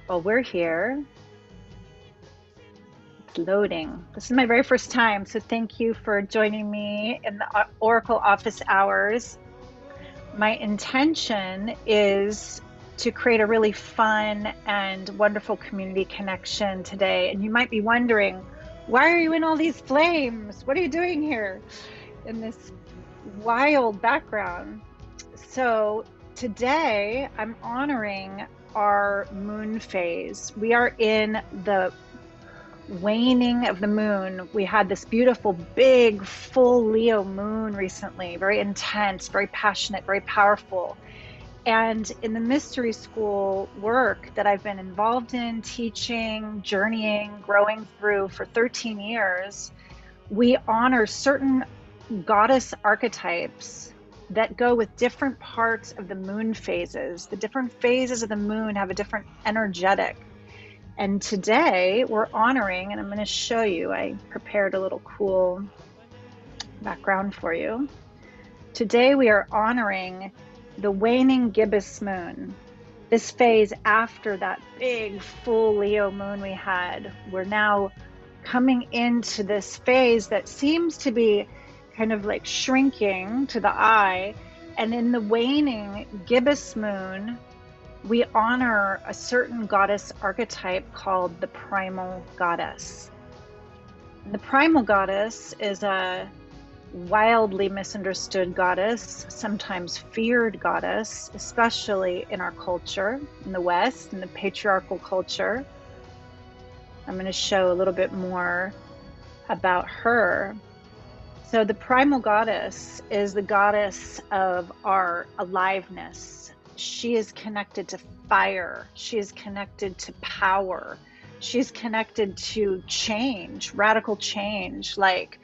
Well, we're here. It's loading. This is my very first time, so thank you for joining me in the Oracle office hours. My intention is to create a really fun and wonderful community connection today. And you might be wondering, why are you in all these flames? What are you doing here in this wild background? So today I'm honoring our moon phase. We are in the waning of the moon. We had this beautiful, big, full Leo moon recently, very intense, very passionate, very powerful. And in the mystery school work that I've been involved in, teaching, journeying, growing through for 13 years, we honor certain goddess archetypes that go with different parts of the moon phases. The different phases of the moon have a different energetic. And today we're honoring, and I'm going to show you, I prepared a little cool background for you. Today we are honoring the waning gibbous moon, this phase after that big full Leo moon we had. We're now coming into this phase that seems to be kind of like shrinking to the eye. And in the waning gibbous moon, we honor a certain goddess archetype called the primal goddess. And the primal goddess is a wildly misunderstood goddess, sometimes feared goddess, especially in our culture, in the West, in the patriarchal culture. I'm going to show a little bit more about her. So the primal goddess is the goddess of our aliveness. She is connected to fire. She is connected to power. She's connected to change, radical change. Like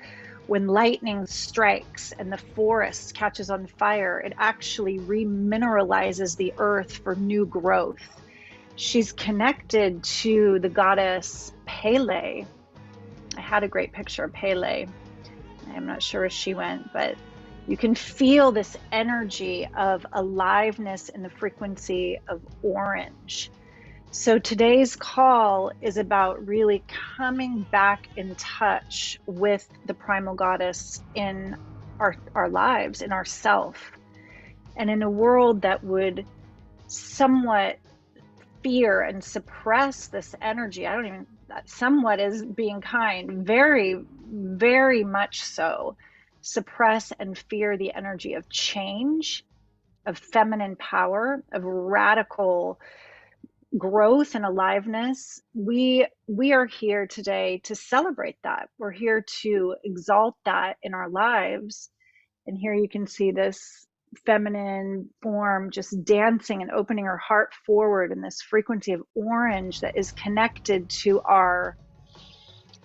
when lightning strikes and the forest catches on fire, it actually remineralizes the earth for new growth. She's connected to the goddess Pele. I had a great picture of Pele. I'm not sure where she went, but you can feel this energy of aliveness in the frequency of orange. So today's call is about really coming back in touch with the primal goddess in our lives, in ourself. And in a world that would somewhat fear and suppress this energy, somewhat is being kind, very, very much so, suppress and fear the energy of change, of feminine power, of radical growth and aliveness. We are here today to celebrate that. We're here to exalt that in our lives. And here you can see this feminine form just dancing and opening her heart forward in this frequency of orange that is connected to our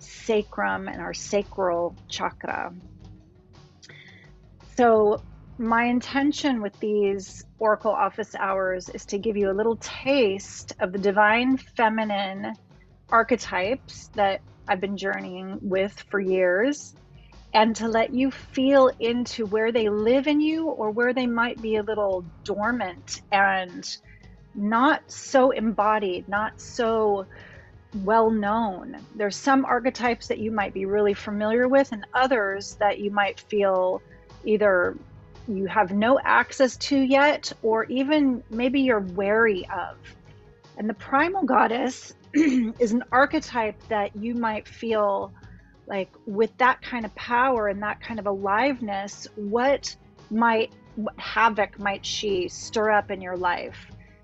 sacrum and our sacral chakra. So my intention with these Oracle office hours is to give you a little taste of the divine feminine archetypes that I've been journeying with for years, and to let you feel into where they live in you or where they might be a little dormant and not so embodied, not so well known. There's some archetypes that you might be really familiar with, and others that you might feel either you have no access to yet, or even maybe you're wary of. And the primal goddess is an archetype that you might feel like, with that kind of power and that kind of aliveness, what havoc might she stir up in your life?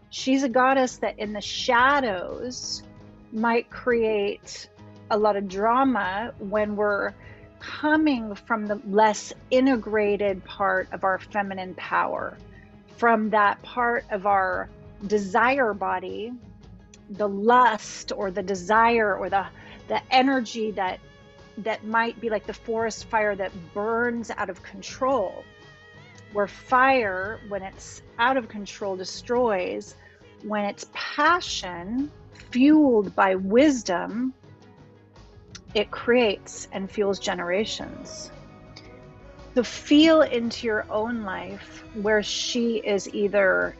She's a goddess that in the shadows might create a lot of drama when we're coming from the less integrated part of our feminine power, from that part of our desire body, the lust or the desire or the energy that might be like the forest fire that burns out of control, where fire, when it's out of control, destroys. When it's passion fueled by wisdom, it creates and fuels generations. So feel into your own life where she is either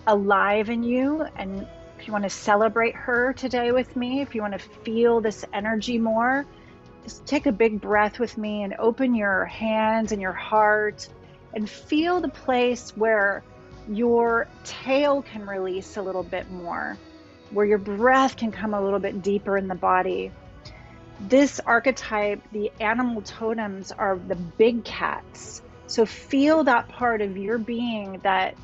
alive in you and If you want to celebrate her today with me, if you want to feel this energy more, just take a big breath with me and open your hands and your heart and feel the place where your tail can release a little bit more, where your breath can come a little bit deeper in the body. This archetype, the animal totems, are the big cats. So feel that part of your being that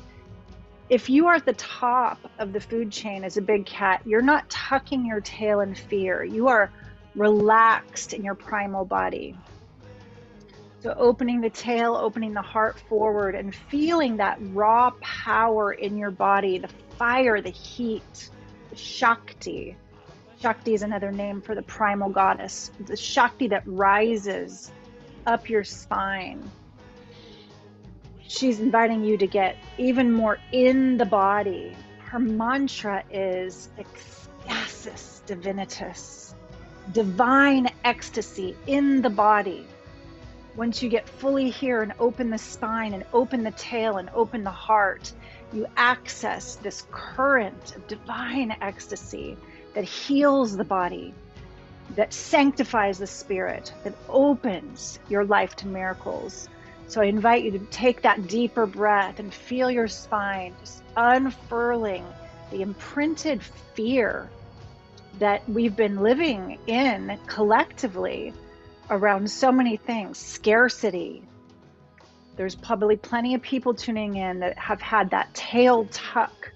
if you are at the top of the food chain as a big cat, you're not tucking your tail in fear. You are relaxed in your primal body. So opening the tail, opening the heart forward, and feeling that raw power in your body, the fire, the heat, the Shakti. Shakti is another name for the primal goddess, the Shakti that rises up your spine. She's inviting you to get even more in the body. Her mantra is ecstasis divinitas, divine ecstasy in the body. Once you get fully here and open the spine and open the tail and open the heart, you access this current of divine ecstasy that heals the body, that sanctifies the spirit, that opens your life to miracles. So I invite you to take that deeper breath and feel your spine just unfurling the imprinted fear that we've been living in collectively around so many things. Scarcity. There's probably plenty of people tuning in that have had that tail tuck,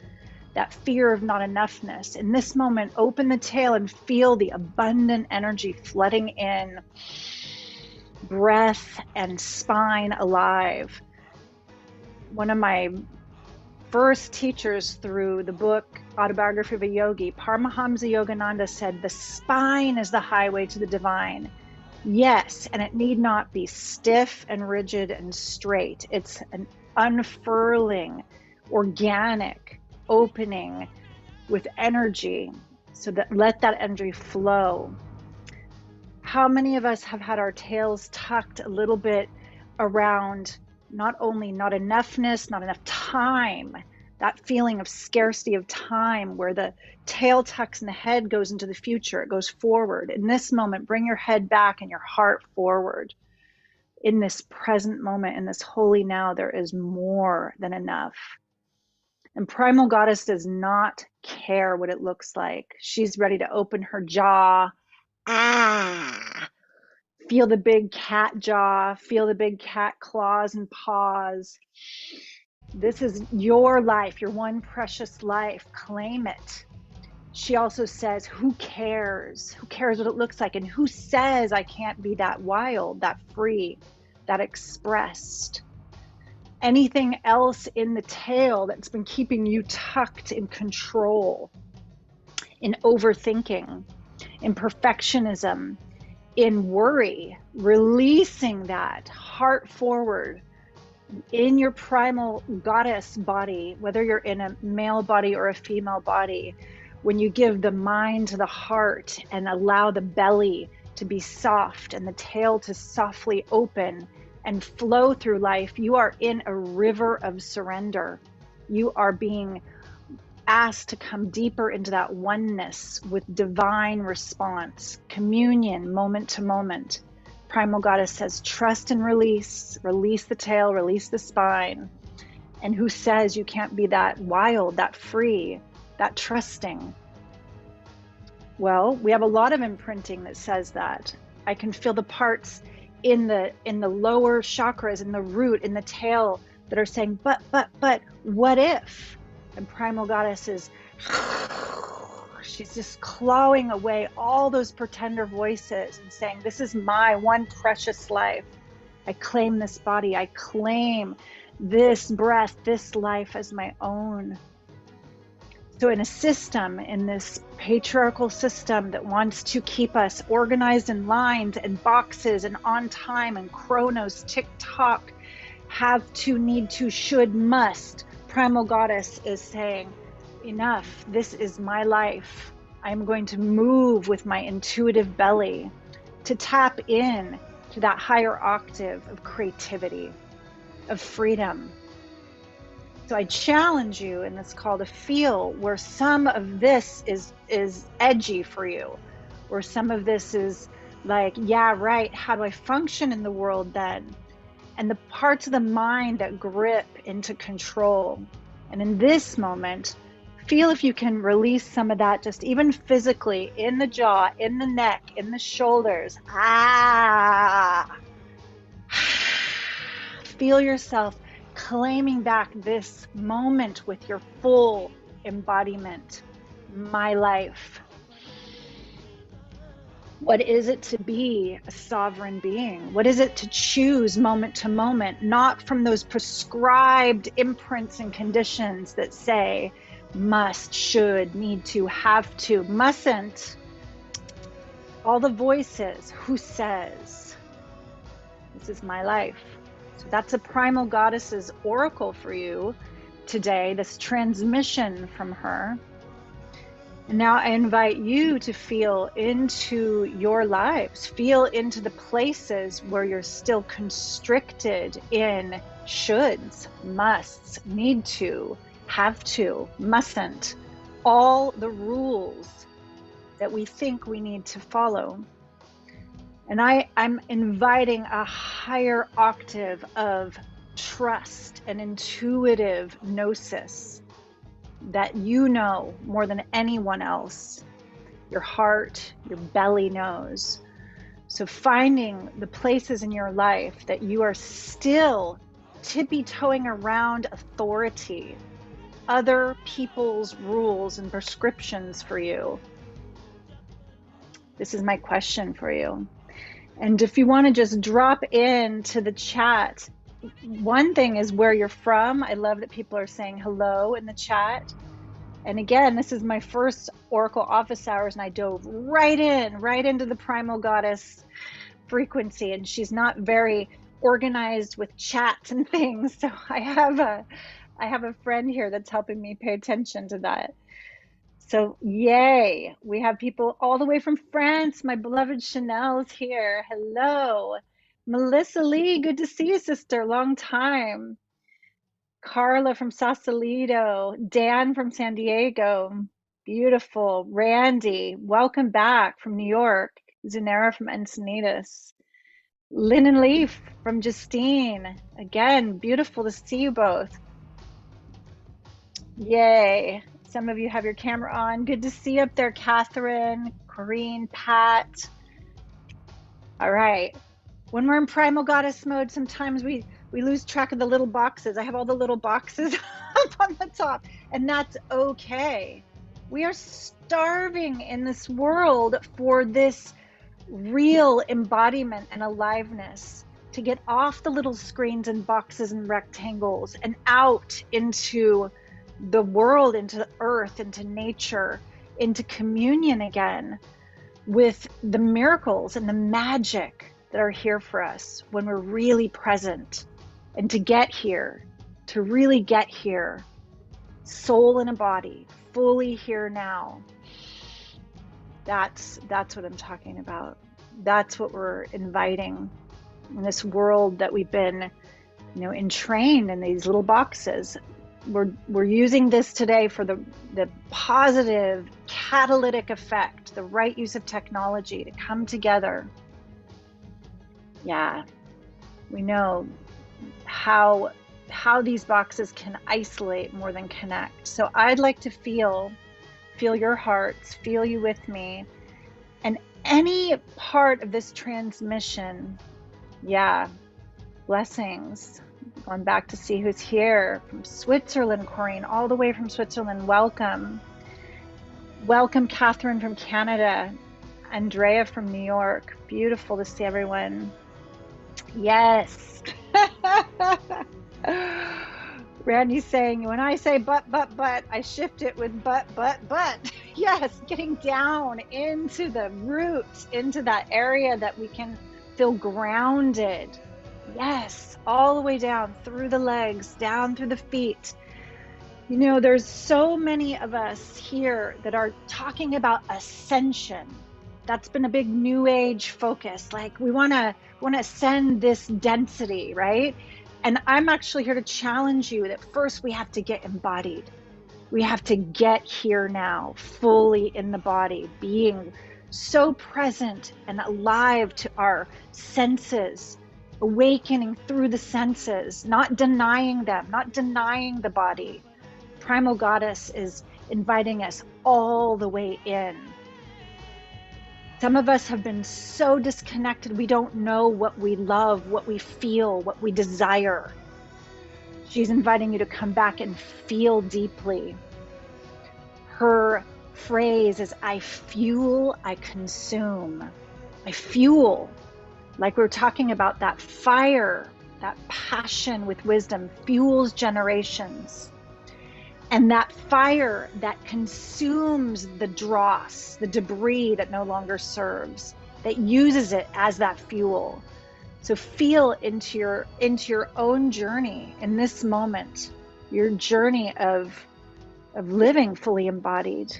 that fear of not enoughness. In this moment, open the tail and feel the abundant energy flooding in, breath and spine alive. One of my first teachers through the book Autobiography of a Yogi, Paramahamsa Yogananda, said, the spine is the highway to the divine. Yes, and it need not be stiff and rigid and straight. It's an unfurling, organic opening with energy, so that let that energy flow. How many of us have had our tails tucked a little bit around not only not enoughness, not enough time, that feeling of scarcity of time where the tail tucks and the head goes into the future, it goes forward. In this moment, bring your head back and your heart forward. In this present moment, in this holy now, there is more than enough. And Primal Goddess does not care what it looks like. She's ready to open her jaw. Feel the big cat jaw, feel the big cat claws and paws. This is your life, your one precious life. Claim it. She also says, who cares? Who cares what it looks like? And who says I can't be that wild, that free, that expressed? Anything else in the tail that's been keeping you tucked in control, in overthinking, in perfectionism, in worry, releasing that heart forward in your primal goddess body, whether you're in a male body or a female body. When you give the mind to the heart and allow the belly to be soft and the tail to softly open and flow through life, you are in a river of surrender. You are being asked to come deeper into that oneness with divine response, communion, moment to moment. Primal Goddess says, trust and release the tail, release the spine. And who says you can't be that wild, that free, that trusting? Well, we have a lot of imprinting that says that. I can feel the parts in the lower chakras, in the root, in the tail that are saying, but, what if? And Primal Goddess is, she's just clawing away all those pretender voices and saying, this is my one precious life. I claim this body. I claim this breath, this life as my own. So in a system, in this patriarchal system that wants to keep us organized in lines and boxes and on time and chronos, tick-tock, have to, need to, should, must, Primal Goddess is saying, enough, this is my life. I'm going to move with my intuitive belly to tap in to that higher octave of creativity, of freedom. So I challenge you in this call to feel where some of this is edgy for you, where some of this is like, yeah, right, how do I function in the world then? And the parts of the mind that grip into control. And in this moment, feel if you can release some of that, just even physically, in the jaw, in the neck, in the shoulders. Feel yourself claiming back this moment with your full embodiment. My life. What is it to be a sovereign being? What is it to choose moment to moment, not from those prescribed imprints and conditions that say must, should, need to, have to, mustn't? All the voices, who says, this is my life. So that's a primal goddess's oracle for you today, this transmission from her. And now I invite you to feel into your lives, feel into the places where you're still constricted in shoulds, musts, need to, have to, mustn't, all the rules that we think we need to follow. And I'm inviting a higher octave of trust and intuitive gnosis that you know more than anyone else. Your heart, your belly knows. So finding the places in your life that you are still tippy-toeing around authority, other people's rules and prescriptions for you. This is my question for you. And if you want to just drop into the chat, one thing is where you're from. I love that people are saying hello in the chat. And again, this is my first Oracle office hours, and I dove right into the primal goddess frequency. And she's not very organized with chats and things. So I have a friend here that's helping me pay attention to that. So yay, we have people all the way from France. My beloved Chanel's here. Hello. Melissa Lee, good to see you, sister. Long time. Carla from Sausalito. Dan from San Diego. Beautiful. Randy, welcome back from New York. Zanera from Encinitas. Lynn and Leaf from Justine. Again, beautiful to see you both. Yay. Some of you have your camera on. Good to see you up there, Catherine, Corinne, Pat. All right. When we're in primal goddess mode, sometimes we lose track of the little boxes. I have all the little boxes up on the top, and that's okay. We are starving in this world for this real embodiment and aliveness, to get off the little screens and boxes and rectangles and out into the world, into earth, into nature, into communion again with the miracles and the magic that are here for us when we're really present. And to get here, to really get here, soul and a body, fully here now. That's what I'm talking about. That's what we're inviting in this world that we've been, entrained in these little boxes. We're using this today for the positive catalytic effect, the right use of technology to come together. Yeah, we know how these boxes can isolate more than connect. So I'd like to feel your hearts, feel you with me, and any part of this transmission. Yeah, blessings. Going back to see who's here from Switzerland, Corinne, all the way from Switzerland. Welcome. Welcome, Catherine from Canada. Andrea from New York. Beautiful to see everyone. Yes. Randy's saying, when I say but, I shift it with but. Yes, getting down into the roots, into that area that we can feel grounded. Yes, all the way down through the legs, down through the feet. There's so many of us here that are talking about ascension. That's been a big new age focus. Like we want to ascend this density, right? And I'm actually here to challenge you that first we have to get embodied. We have to get here now, fully in the body, being so present and alive to our senses, awakening through the senses, not denying them, not denying the body. Primal Goddess is inviting us all the way in. Some of us have been so disconnected, we don't know what we love, what we feel, what we desire. She's inviting you to come back and feel deeply. Her phrase is, I fuel, I consume. I fuel, like we're talking about, that fire, that passion with wisdom fuels generations. And that fire that consumes the dross, the debris that no longer serves, that uses it as that fuel. So feel into your own journey in this moment, your journey of living fully embodied.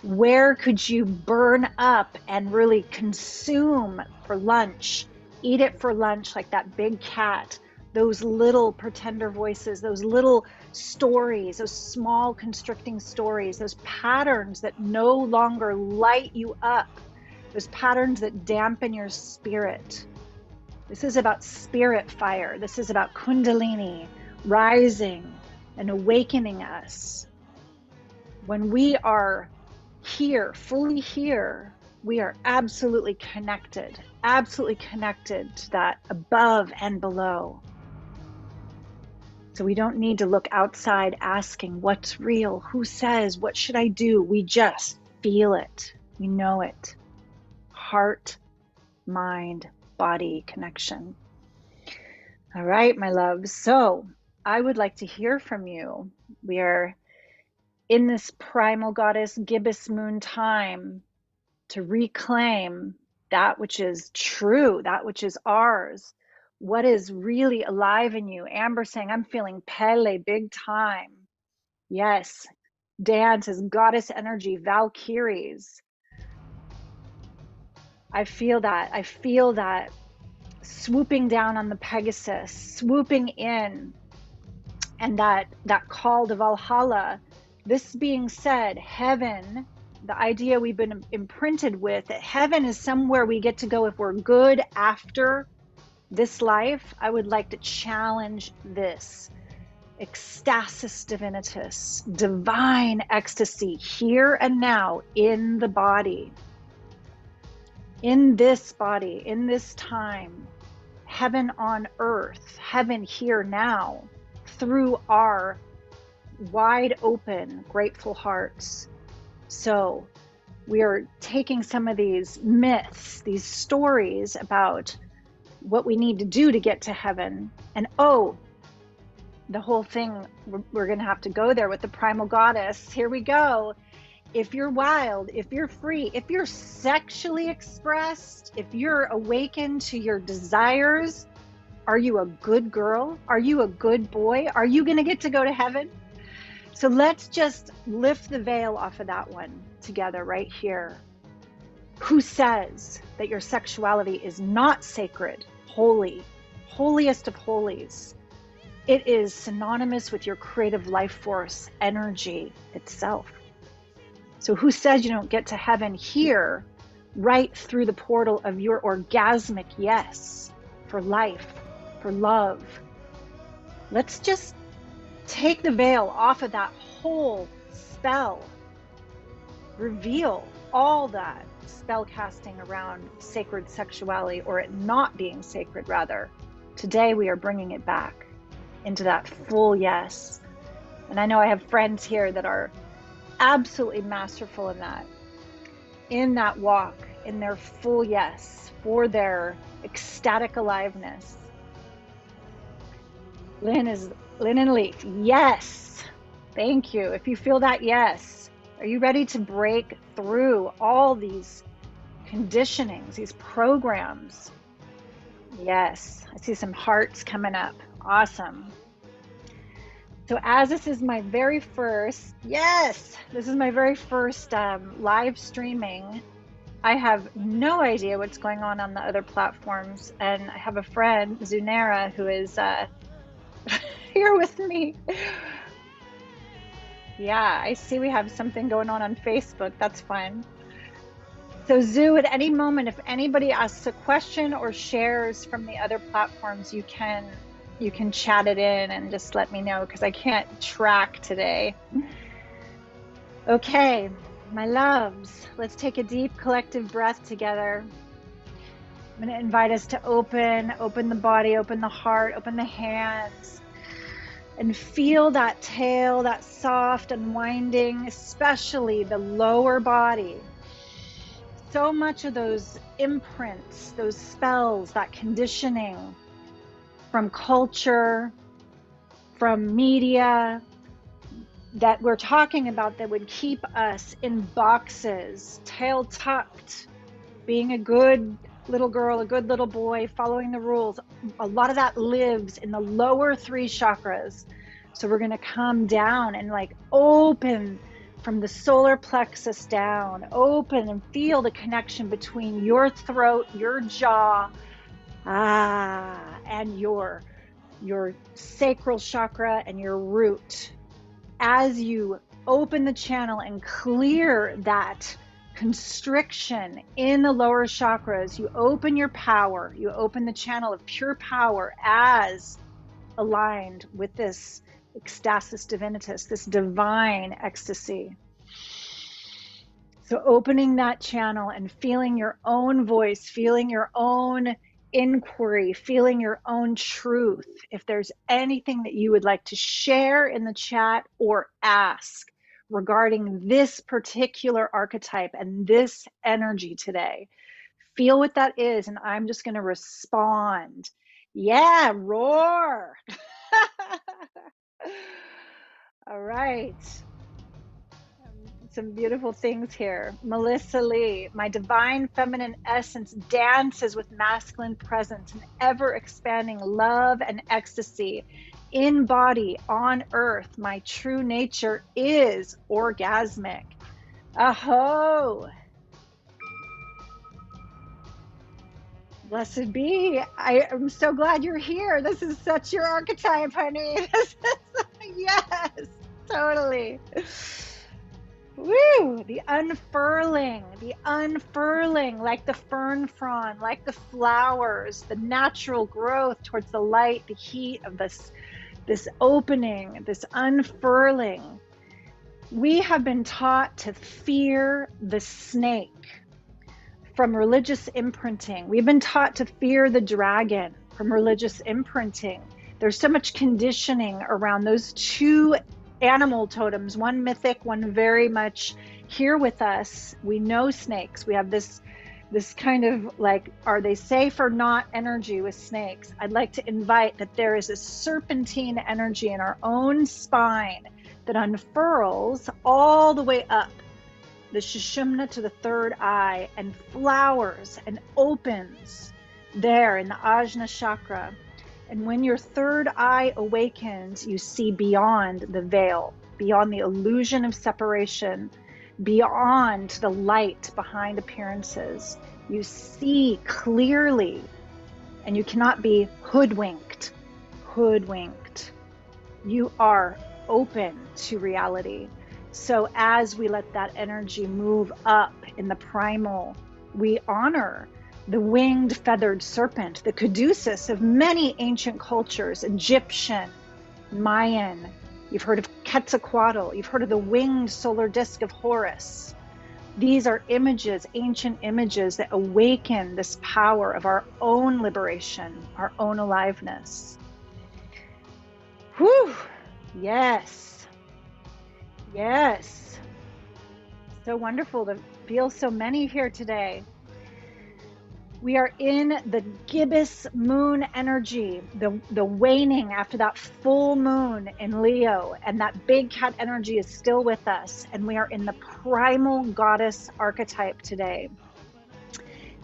Where could you burn up and really consume for lunch? Eat it for lunch like that big cat. Those little pretender voices, those little stories, those small constricting stories, those patterns that no longer light you up, those patterns that dampen your spirit. This is about spirit fire. This is about Kundalini rising and awakening us. When we are here, fully here, we are absolutely connected to that above and below. So we don't need to look outside asking what's real, who says, what should I do? We just feel it. We know it. Heart, mind, body connection. All right, my loves. So I would like to hear from you. We are in this primal goddess gibbous moon time to reclaim that which is true, that which is ours, what is really alive in you. Amber saying, I'm feeling Pele big time. Yes. Dan says, goddess energy, Valkyries. I feel that. I feel that swooping down on the Pegasus, swooping in, and that call to Valhalla. This being said, heaven, the idea we've been imprinted with, that heaven is somewhere we get to go if we're good after this life. I would like to challenge this. Ecstasis divinitas, divine ecstasy, here and now in the body. In this body, in this time, heaven on earth, heaven here now, through our wide open, grateful hearts. So we are taking some of these myths, these stories about what we need to do to get to heaven. And the whole thing, we're going to have to go there with the primal goddess. Here we go. If you're wild, if you're free, if you're sexually expressed, if you're awakened to your desires, are you a good girl? Are you a good boy? Are you going to get to go to heaven? So let's just lift the veil off of that one together right here. Who says that your sexuality is not sacred, holy, holiest of holies? It is synonymous with your creative life force energy itself. So who says you don't get to heaven here, right through the portal of your orgasmic yes, for life, for love? Let's just take the veil off of that whole spell. Reveal all that spell casting around sacred sexuality, or it not being sacred rather. Today we are bringing it back into that full yes. And I know I have friends here that are absolutely masterful in that walk, in their full yes, for their ecstatic aliveness. Lynn and Leaf, yes. Thank you. If you feel that yes, are you ready to break through all these conditionings, these programs? Yes, I see some hearts coming up. Awesome. So as this is my very first, live streaming, I have no idea what's going on the other platforms. And I have a friend, Zunera, who is here with me. Yeah, I see we have something going on Facebook. That's fun. So Zoo, at any moment, if anybody asks a question or shares from the other platforms, you can chat it in and just let me know, because I can't track today. Okay, my loves, let's take a deep collective breath together. I'm going to invite us to open the body, open the heart, open the hands, and feel that tail, that soft unwinding, especially the lower body. So much of those imprints, those spells, that conditioning from culture, from media that we're talking about, that would keep us in boxes, tail tucked, being a good little girl, a good little boy, following the rules. A lot of that lives in the lower 3 chakras. So we're going to come down and like open from the solar plexus down, open and feel the connection between your throat, your jaw, and your sacral chakra and your root. As you open the channel and clear that constriction in the lower chakras, you open your power, you open the channel of pure power as aligned with this ecstasis divinitas, this divine ecstasy. So opening that channel and feeling your own voice, feeling your own inquiry, feeling your own truth. If there's anything that you would like to share in the chat or ask regarding this particular archetype and this energy today, feel what that is, and I'm just going to respond. Yeah, roar. All right. Some beautiful things here. Melissa Lee, my divine feminine essence dances with masculine presence and ever expanding love and ecstasy in body, on earth. My true nature is orgasmic. Aho. Blessed be. I am so glad you're here. This is such your archetype, honey. Yes, totally. Woo! The unfurling, like the fern frond, like the flowers, the natural growth towards the light, the heat of this opening, this unfurling. We have been taught to fear the snake from religious imprinting. We've been taught to fear the dragon from religious imprinting. There's so much conditioning around those 2 animal totems, one mythic, one very much here with us. We know snakes. We have this kind of like, are they safe or not energy with snakes. I'd like to invite that there is a serpentine energy in our own spine that unfurls all the way up the Sushumna to the 3rd eye and flowers and opens there in the Ajna chakra. And when your 3rd eye awakens, you see beyond the veil, beyond the illusion of separation, beyond the light behind appearances. You see clearly, and you cannot be hoodwinked. You are open to reality. So as we let that energy move up in the primal, we honor the winged feathered serpent, the caduceus of many ancient cultures, Egyptian, Mayan. You've heard of Quetzalcoatl. You've heard of the winged solar disk of Horus. These are images, ancient images that awaken this power of our own liberation, our own aliveness. Whew. Yes. Yes. So wonderful to feel so many here today. We are in the gibbous moon energy, the waning after that full moon in Leo, and that big cat energy is still with us, and we are in the primal goddess archetype today.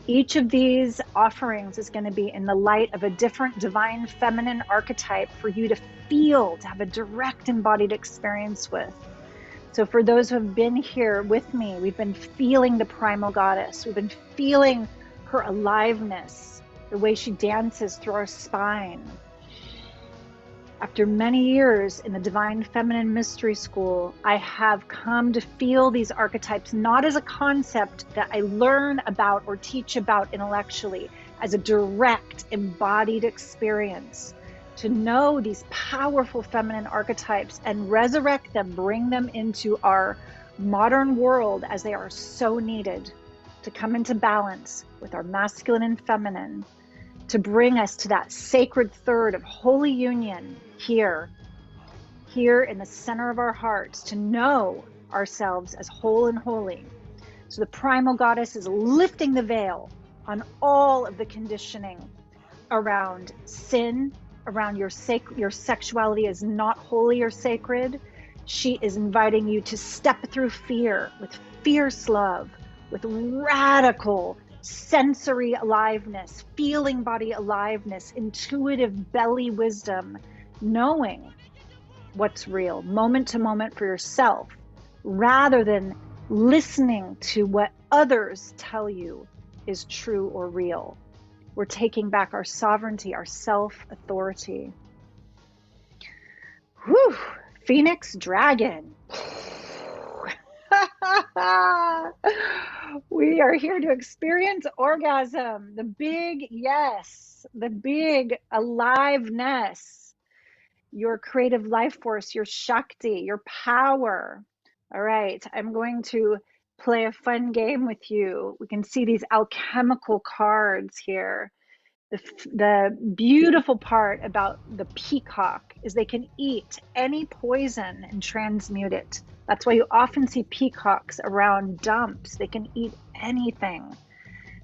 Each of these offerings is going to be in the light of a different divine feminine archetype for you to feel, to have a direct embodied experience with. So for those who have been here with me, we've been feeling the primal goddess. We've been feeling her aliveness, the way she dances through our spine. After many years in the Divine Feminine Mystery School, I have come to feel these archetypes not as a concept that I learn about or teach about intellectually, as a direct embodied experience. To know these powerful feminine archetypes and resurrect them, bring them into our modern world as they are so needed to come into balance with our masculine and feminine, to bring us to that sacred third of holy union here in the center of our hearts, to know ourselves as whole and holy. So the primal goddess is lifting the veil on all of the conditioning around sin, around your sexuality is not holy or sacred. She is inviting you to step through fear with fierce love, with radical sensory aliveness, feeling body aliveness, intuitive belly wisdom, knowing what's real moment to moment for yourself, rather than listening to what others tell you is true or real. We're taking back our sovereignty, our self-authority. Whew! Phoenix Dragon. We are here to experience orgasm, the big yes, the big aliveness, your creative life force, your Shakti, your power. All right, I'm going to play a fun game with you. We can see these alchemical cards here. The beautiful part about the peacock is they can eat any poison and transmute it. That's why you often see peacocks around dumps. They can eat anything.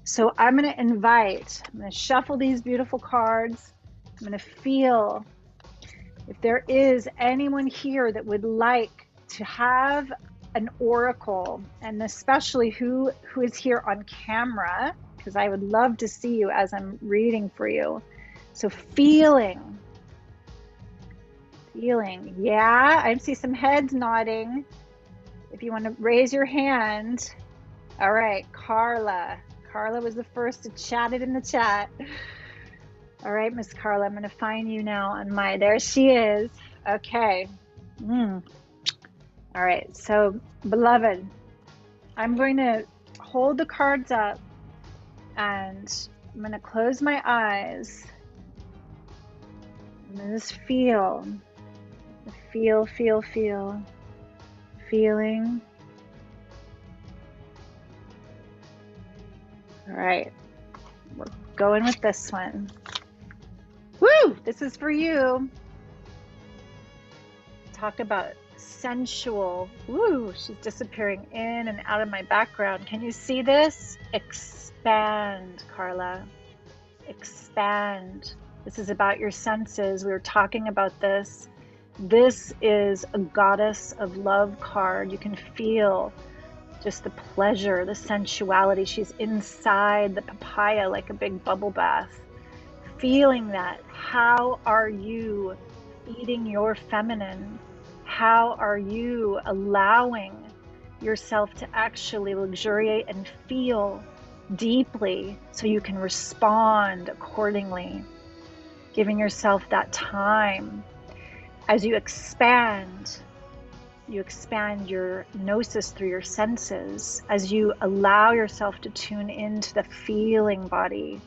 So I'm going to shuffle these beautiful cards. I'm going to feel if there is anyone here that would like to have an oracle, and especially who is here on camera, because I would love to see you as I'm reading for you. So feeling. Yeah, I see some heads nodding. If you want to raise your hand. All right, Carla. Carla was the first to chat it in the chat. All right, Miss Carla, I'm going to find you now on there she is. Okay. All right, so beloved, I'm going to hold the cards up and I'm going to close my eyes and just feeling. All right, we're going with this one. Woo! This is for you. Talk about sensual. Woo! She's disappearing in and out of my background. Can you see this? Expand, Carla. Expand. This is about your senses. We were talking about this. This is a goddess of love card. You can feel just the pleasure, the sensuality. She's inside the papaya like a big bubble bath. Feeling that. How are you feeding your feminine? How are you allowing yourself to actually luxuriate and feel deeply so you can respond accordingly? Giving yourself that time. As you expand your gnosis through your senses. As you allow yourself to tune into the feeling body,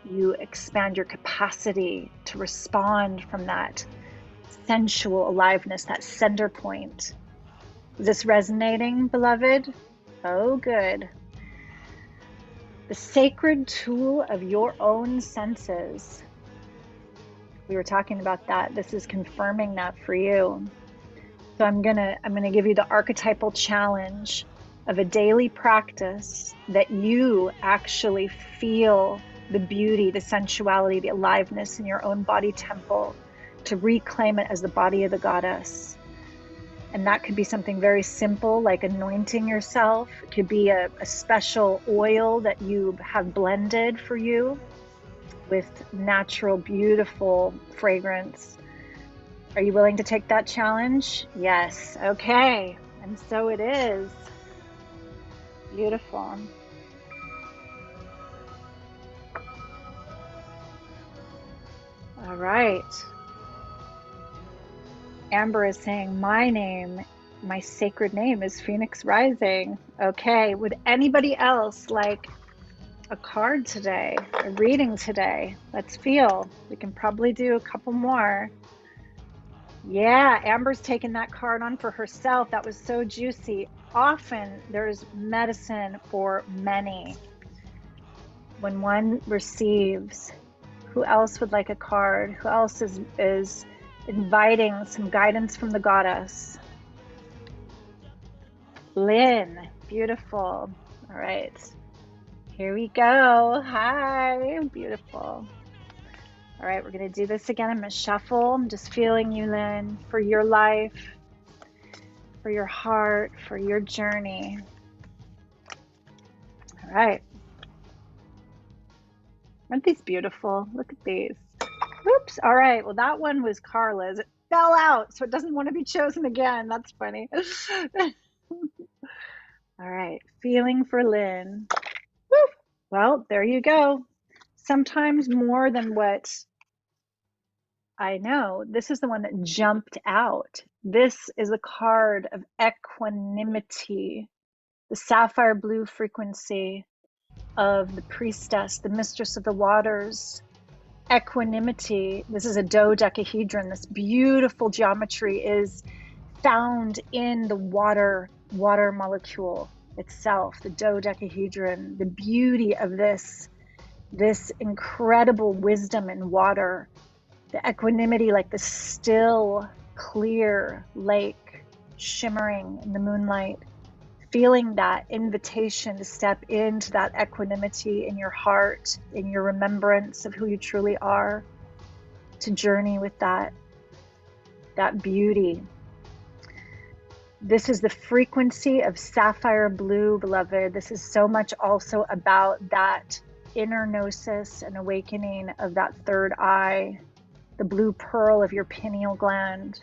you expand your capacity to respond from that sensual aliveness, that center point. Is this resonating, beloved? Oh, good. The sacred tool of your own senses. We were talking about that. This is confirming that for you. So I'm gonna give you the archetypal challenge of a daily practice that you actually feel the beauty, the sensuality, the aliveness in your own body temple, to reclaim it as the body of the goddess. And that could be something very simple, like anointing yourself. It could be a special oil that you have blended for you with natural, beautiful fragrance. Are you willing to take that challenge? Yes. Okay. And so it is. Beautiful. All right. Amber is saying, my name, my sacred name is Phoenix Rising. Okay, would anybody else like a card today, a reading today? Let's feel. We can probably do a couple more. Yeah, Amber's taking that card on for herself. That was so juicy. Often there's medicine for many. When one receives, who else would like a card? Who else is inviting some guidance from the goddess? Lynn, beautiful. All right, here we go. Hi, beautiful. All right, we're gonna do this again. I'm gonna shuffle. I'm just feeling you, Lynn, for your life, for your heart, for your journey. All right. Aren't these beautiful? Look at these. Oops. All right. Well, that one was Carla's. It fell out, so it doesn't want to be chosen again. That's funny. All right. Feeling for Lynn. Woo. Well, there you go. Sometimes more than what I know. This is the one that jumped out. This is a card of equanimity, the sapphire blue frequency of the priestess, the mistress of the waters. Equanimity. This is a dodecahedron. This beautiful geometry is found in the water molecule itself, the dodecahedron. The beauty of this incredible wisdom in water, the equanimity, like the still, clear lake shimmering in the moonlight. Feeling that invitation to step into that equanimity in your heart, in your remembrance of who you truly are, to journey with that beauty. This is the frequency of sapphire blue, beloved. This is so much also about that inner gnosis and awakening of that third eye, the blue pearl of your pineal gland,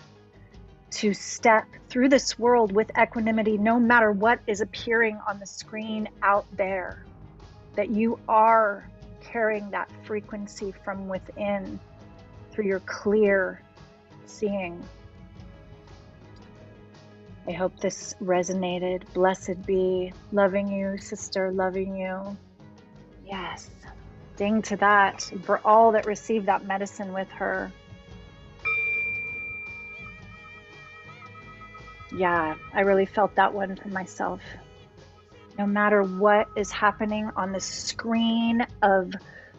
to step through this world with equanimity, no matter what is appearing on the screen out there, that you are carrying that frequency from within through your clear seeing. I hope this resonated. Blessed be. Loving you, sister, loving you. Yes. Ding to that. And for all that received that medicine with her. Yeah, I really felt that one for myself. No matter what is happening on the screen of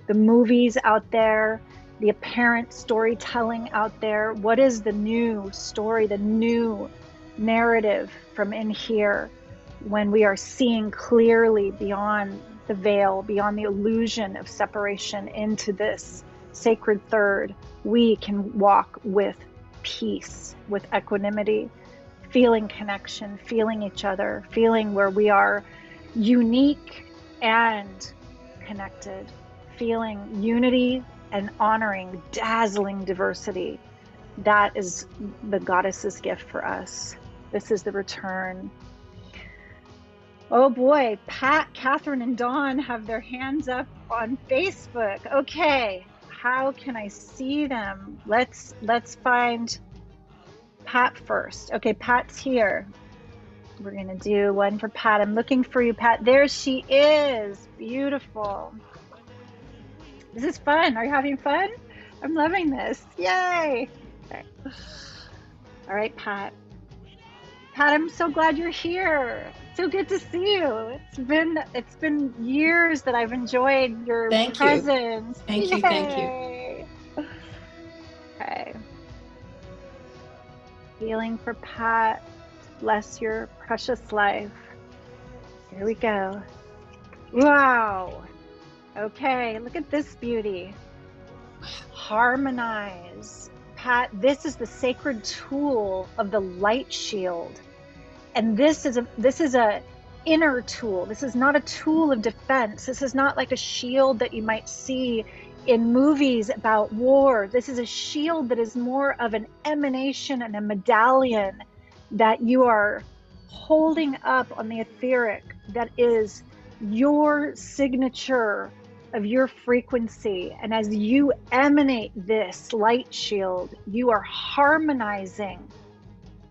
the movies out there, the apparent storytelling out there, what is the new story, the new narrative from in here when we are seeing clearly beyond the veil, beyond the illusion of separation into this sacred third? We can walk with peace, with equanimity, feeling connection, feeling each other, feeling where we are unique and connected, feeling unity and honoring dazzling diversity. That is the goddess's gift for us. This is the return. Oh boy, Pat, Catherine, and Dawn have their hands up on Facebook. Okay, how can I see them? Let's find Pat first. Okay, Pat's here. We're gonna do one for Pat. I'm looking for you, Pat. There she is. Beautiful. This is fun. Are you having fun? I'm loving this. Yay. Okay. All right, Pat. Pat, I'm so glad you're here. So good to see you. It's been years that I've enjoyed your presence. Thank you. Thank you. Okay. Feeling for Pat. Bless your precious life. Here we go. Wow. Okay, look at this beauty. Harmonize. Pat, this is the sacred tool of the light shield. And this is a inner tool. This is not a tool of defense. This is not like a shield that you might see in movies about war. This is a shield that is more of an emanation and a medallion that you are holding up on the etheric, that is your signature of your frequency. And as you emanate this light shield, you are harmonizing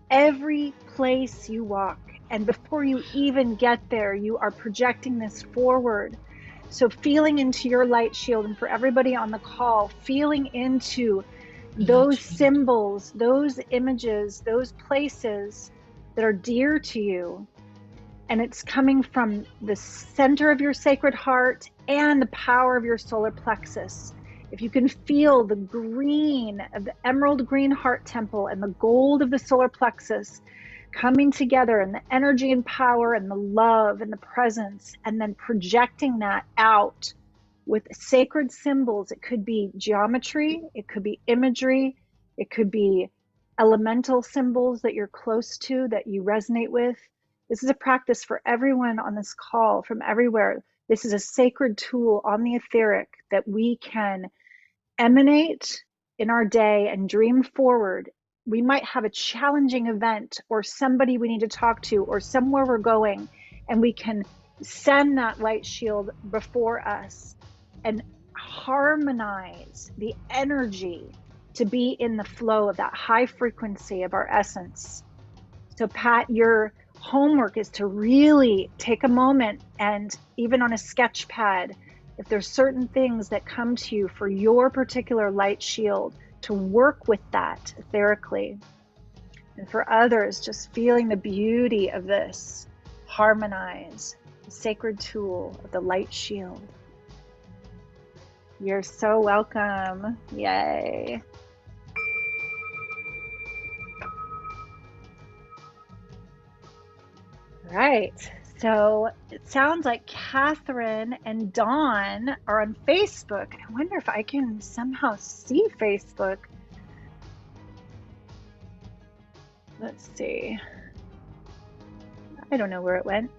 every place you walk. And before you even get there, you are projecting this forward. So feeling into your light shield, and for everybody on the call, feeling into those symbols, those images, those places that are dear to you. And it's coming from the center of your sacred heart and the power of your solar plexus. If you can feel the green of the emerald green heart temple and the gold of the solar plexus coming together, and the energy and power and the love and the presence, and then projecting that out with sacred symbols. It could be geometry, it could be imagery, it could be elemental symbols that you're close to, that you resonate with. This is a practice for everyone on this call from everywhere. This is a sacred tool on the etheric that we can emanate in our day and dream forward. We might have a challenging event or somebody we need to talk to or somewhere we're going, and we can send that light shield before us and harmonize the energy to be in the flow of that high frequency of our essence. So Pat, your homework is to really take a moment, and even on a sketch pad, if there's certain things that come to you for your particular light shield, to work with that etherically. And for others, just feeling the beauty of this, harmonize the sacred tool of the light shield. You're so welcome. Yay. Right. So it sounds like Catherine and Dawn are on Facebook. I wonder if I can somehow see Facebook. Let's see. I don't know where it went.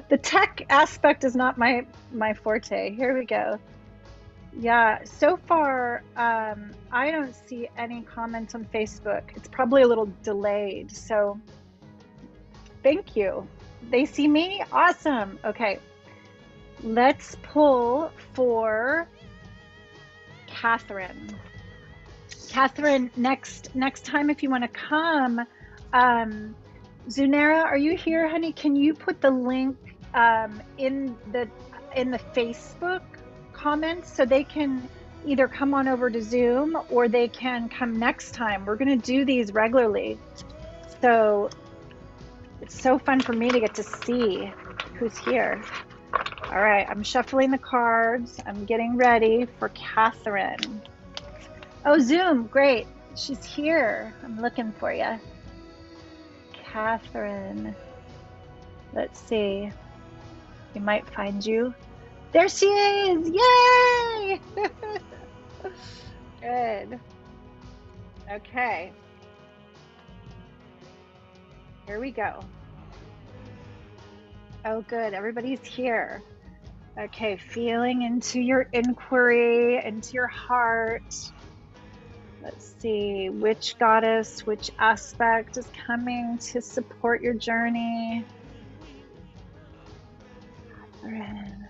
The tech aspect is not my forte. Here we go. Yeah, so far, I don't see any comments on Facebook. It's probably a little delayed, so thank you. They see me? Awesome. Okay. Let's pull for Catherine. Catherine, next time if you want to come, Zunera, are you here, honey? Can you put the link in the Facebook comments so they can either come on over to Zoom or they can come next time? We're going to do these regularly. So it's so fun for me to get to see who's here. All right, I'm shuffling the cards. I'm getting ready for Catherine. Oh, Zoom, great. She's here. I'm looking for you. Catherine. Let's see. We might find you. There she is! Yay! Good. Okay. Here we go. Oh, good. Everybody's here. Okay, feeling into your inquiry, into your heart. Let's see, which goddess, which aspect is coming to support your journey? Catherine.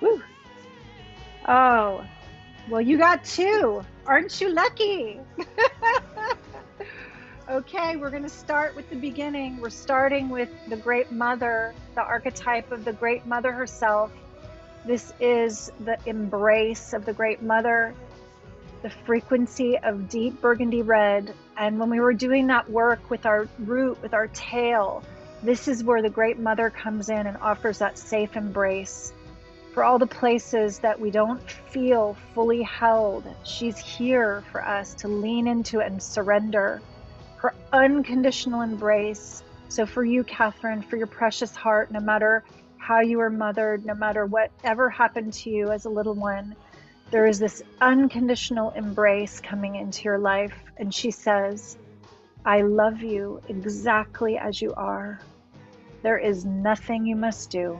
Woo. Oh, well, you got two. Aren't you lucky? Okay, we're going to start with the beginning. We're starting with the Great Mother, the archetype of the Great Mother herself. This is the embrace of the Great Mother, the frequency of deep burgundy red. And when we were doing that work with our root, with our tail, this is where the Great Mother comes in and offers that safe embrace. For all the places that we don't feel fully held, she's here for us to lean into and surrender her unconditional embrace. So for you, Catherine, for your precious heart, no matter how you were mothered, no matter whatever happened to you as a little one, there is this unconditional embrace coming into your life. And she says, I love you exactly as you are. There is nothing you must do.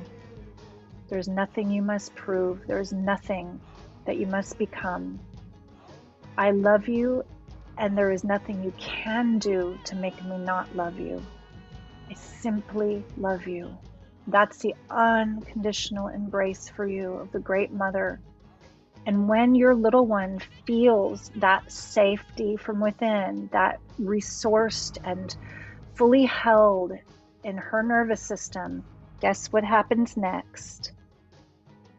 There's nothing you must prove. There's nothing that you must become. I love you, and there is nothing you can do to make me not love you. I simply love you. That's the unconditional embrace for you of the Great Mother. And when your little one feels that safety from within, that resourced and fully held in her nervous system, guess what happens next?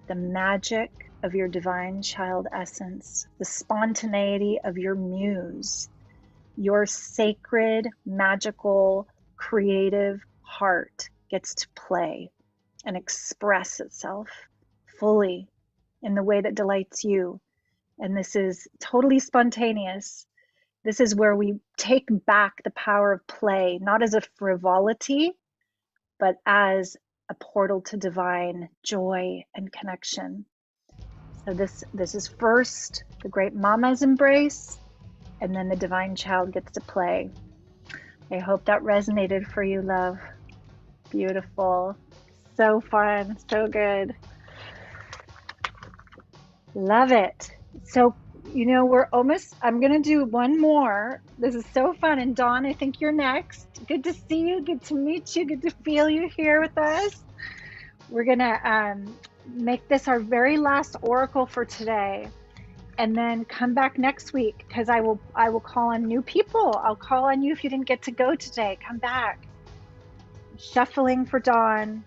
The magic of your divine child essence, the spontaneity of your muse, your sacred, magical, creative heart gets to play and express itself fully in the way that delights you. And this is totally spontaneous. This is where we take back the power of play, not as a frivolity, but as a portal to divine joy and connection. So this is first the great mama's embrace, and then the divine child gets to play. I hope that resonated for you, love. Beautiful. So fun. So good. Love it. So, I'm going to do one more. This is so fun. And Dawn, I think you're next. Good to see you. Good to meet you. Good to feel you here with us. We're going to make this our very last oracle for today. And then come back next week because I will call on new people. I'll call on you if you didn't get to go today. Come back. Shuffling for Dawn.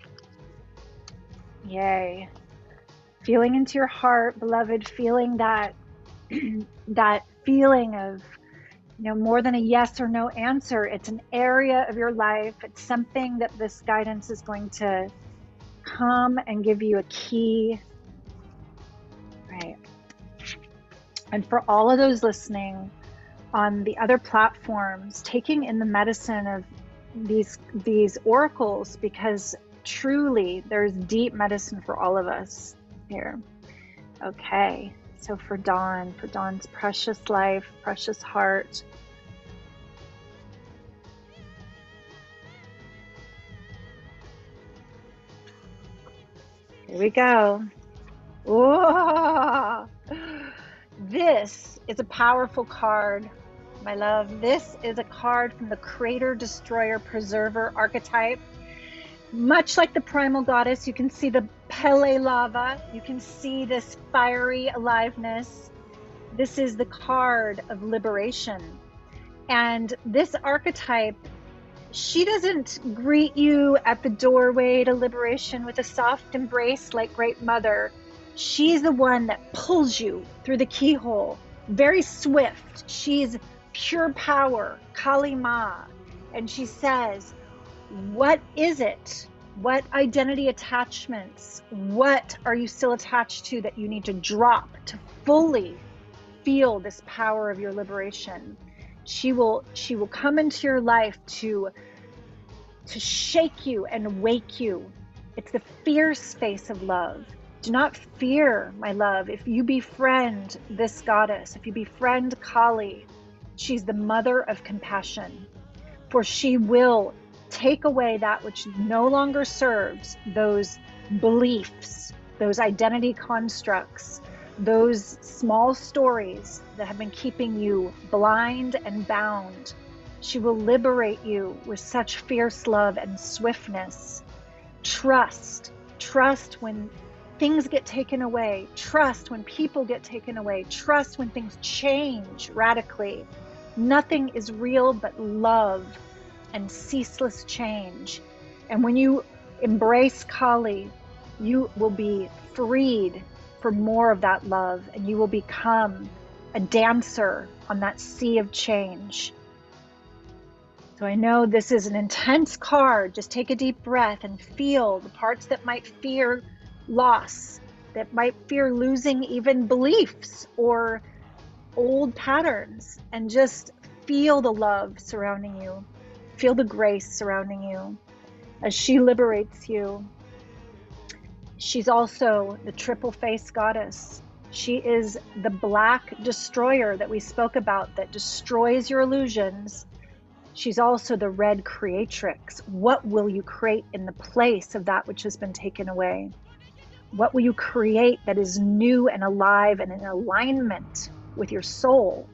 Yay. Feeling into your heart, beloved, feeling that that feeling of, more than a yes or no answer. It's an area of your life. It's something that this guidance is going to come and give you a key. Right. And for all of those listening on the other platforms, taking in the medicine of these oracles, because truly there's deep medicine for all of us here. Okay, so for Dawn's precious life, precious heart. Here we go. Whoa! This is a powerful card, my love. This is a card from the Creator, Destroyer, Preserver archetype. Much like the primal goddess, you can see the Pele lava. You can see this fiery aliveness. This is the card of liberation. And this archetype, she doesn't greet you at the doorway to liberation with a soft embrace like Great Mother. She's the one that pulls you through the keyhole. Very swift. She's pure power, Kali Ma. And she says, what is it? What identity attachments? What are you still attached to that you need to drop to fully feel this power of your liberation? She will come into your life to shake you and wake you. It's the fear space of love. Do not fear, my love. If you befriend this goddess, if you befriend Kali, she's the mother of compassion, for she will take away that which no longer serves, those beliefs, those identity constructs, those small stories that have been keeping you blind and bound. She will liberate you with such fierce love and swiftness. Trust when things get taken away. Trust when people get taken away. Trust when things change radically. Nothing is real but love and ceaseless change. And when you embrace Kali, you will be freed for more of that love, and you will become a dancer on that sea of change. So I know this is an intense card. Just take a deep breath and feel the parts that might fear loss, that might fear losing even beliefs or old patterns, and just feel the love surrounding you. Feel the grace surrounding you as she liberates you. She's also the triple face goddess. She is the black destroyer that we spoke about, that destroys your illusions. She's also the red creatrix. What will you create in the place of that which has been taken away? What will you create that is new and alive and in alignment with your soul?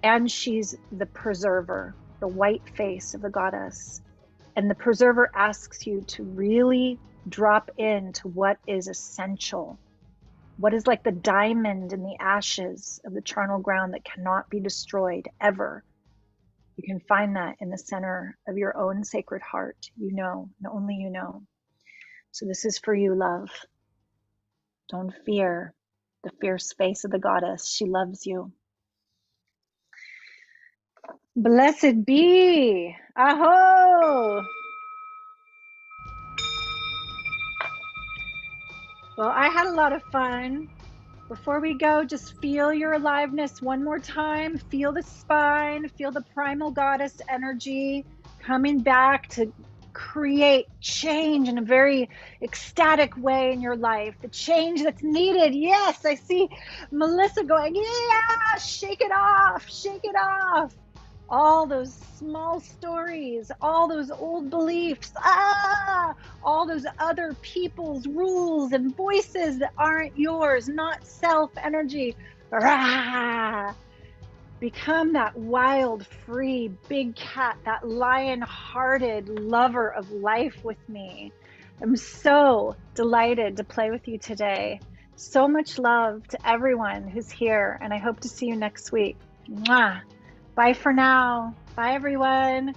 And she's the preserver, the white face of the goddess. And the preserver asks you to really drop into what is essential. What is like the diamond in the ashes of the charnel ground that cannot be destroyed ever? You can find that in the center of your own sacred heart. You know, and only you know. So this is for you, love. Don't fear the fierce face of the goddess. She loves you. Blessed be. Aho. Well, I had a lot of fun. Before we go, just feel your aliveness one more time. Feel the spine, feel the primal goddess energy coming back to create change in a very ecstatic way in your life. The change that's needed. Yes, I see Melissa going, yeah, shake it off, shake it off. All those small stories, all those old beliefs, all those other people's rules and voices that aren't yours, not self energy. Rah! Become that wild, free, big cat, that lion-hearted lover of life with me. I'm so delighted to play with you today. So much love to everyone who's here, and I hope to see you next week. Mwah! Bye for now. Bye, everyone.